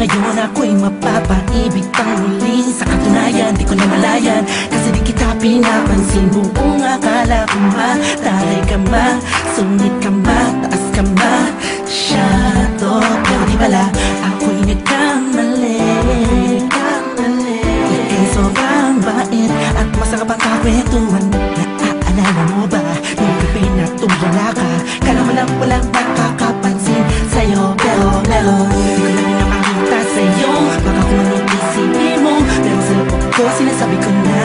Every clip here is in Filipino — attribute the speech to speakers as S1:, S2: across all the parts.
S1: Ngayon ako'y mapapaibig pang muling. Sa katunayan, di ko namalayan, kasi di kita pinapansin. Buong akala ko mataray ka ba, sungit ka ba, taas ka ba, shadow. Pero di pala, ako'y nagkamali. Ika'y sobrang bait at masarap ang kakwentuhan. Naaalala mo ba, nung gabi na tumulala ka, kala mo lang walang nakakapansin sa'yo. Pero meron, di ko lang pinapakita sa'yo. Baka kung anong isipin mo, pero sa loob ko sinasabi ko na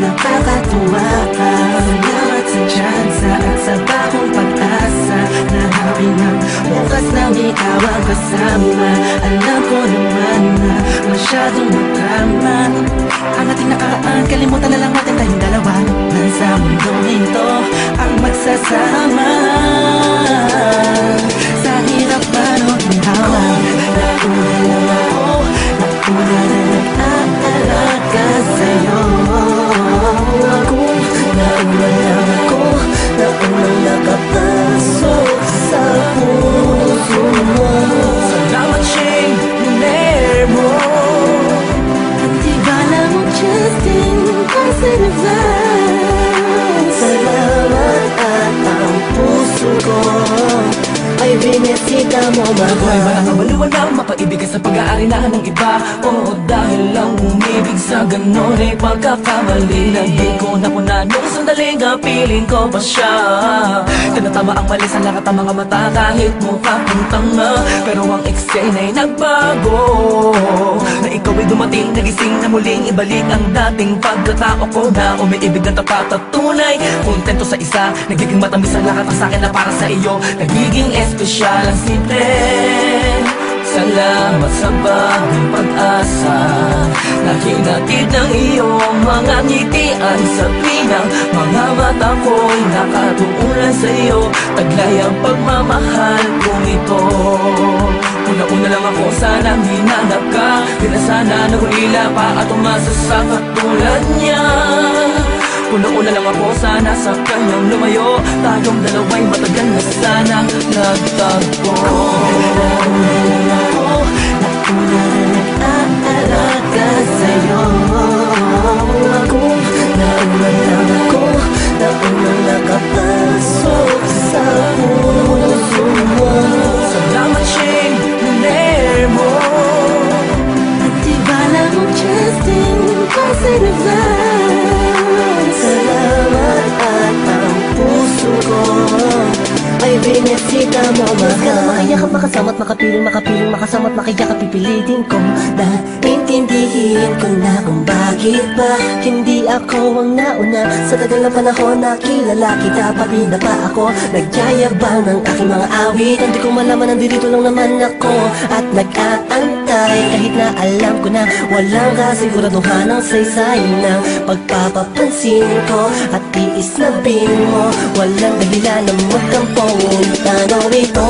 S1: napakatuwa ka. Salamat sa tsansa at sa bagong pag-asa na habi ng bukas nang ikaw ang kasama. Alam ko naman na masyadong magkama ang ating nakaraan, kalimutan na lang natin tayong dalawa. Nasa mundong ito ang magsasama. Sa hirap man o ginhawa, nauna lang ako, nauna na nag-aalaga sa'yo. Nauna lang ako, nauna nakapasok sa puso mo. Salamat Shane, niner mo. At iba lang Justin, kasi nag-vibes. Salamat at ang puso ko ay binisita mo, mahal. Ako'y walang kabaliwan lang mapaibig sa pag-aari na ng iba. Oo, dahil lang umibig sa ganon ay pagkakamali. Hindi ko napuna nung sandaling piling ko pa siya. Tinatama ang mali sa lahat ng mga mata, kahit mukha kong tanga. Pero ang eksena ay nagbago, na ikaw ay dumating, nagising na muling ibalik ang dating pagkatao ko na umiibig na tapat at tunay. Kontento sa isa, nagiging matamis ang lahat ng sakin na para sa iyo. Nagiging espesyal ang simple. Salamat sa bagong pag-asa na hinatid ng iyong mga ngitian. Sa pinang mga mata ko'y nakatuunan sa iyo. Taglay ang pagmamahal kong ito. Una-una lang ako, sanang hinanap ka. Di na sana nahulila pa at umasa sa katulad niya. Una-una lang ako, sana sa kanyang lumayo. Tayong dalawa'y matagal na sanang nagtagpo. Nauna na nag-aalaga sa'yo. Nauna lang ako, nauna nakapasok sa puso mo. Salamat Shane, niner mo. At iba lang Justin, kasi nag-vibes. Salamat at ang puso ko ay binisita mo, mahal. Ka na makayakap, makasama't makapiling, makasama't makayakap, pipilitin ko na intindihin ko na kung bakit ba hindi ako ang nauna. Sa tagal na panahon na kilala kita, pati na pa ako nagyayabang ng aking mga awit. Hindi ko malaman, nandito lang naman ako at nag-aantay. Kahit na alam ko na walang kasiguraduhan ang saysay ng pagpapapansin ko at tiis na bin mo. Walang dahilan na magkampong tanaw ito.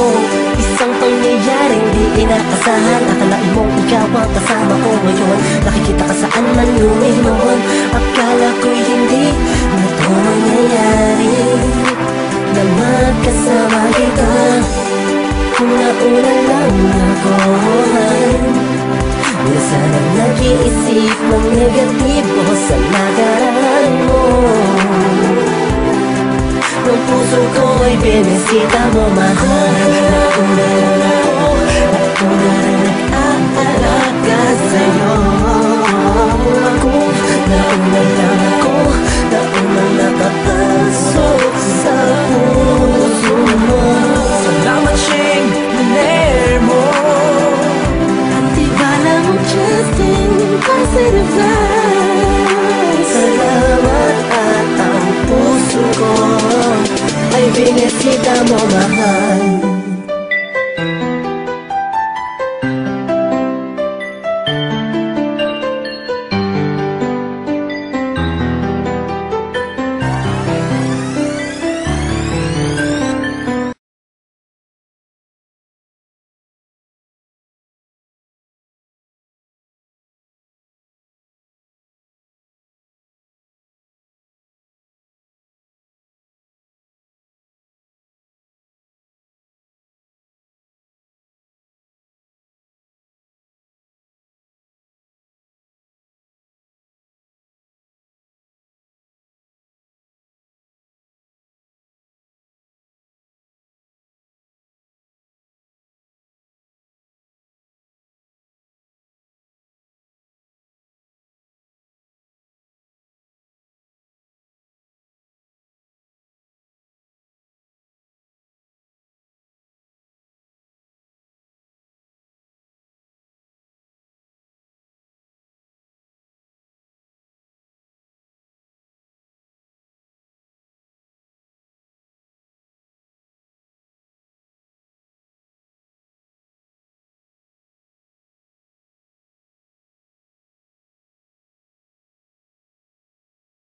S1: Isang pangyayaring di inaasahan. Akalain mong ikaw ang kasama ko ngayon. Nakikita ka saan man luminon. Akala ko'y hindi na ito mangyayari, na magkasama kita. Una-una lang ako, na sanang nag-iisip ng negatibo sa nagaraan mo. Ang puso ko ay binisita mo, mahal. Nauna lang ako, nauna rin nag-aalaga sa'yo. Nauna lang ako, nauna nakapasok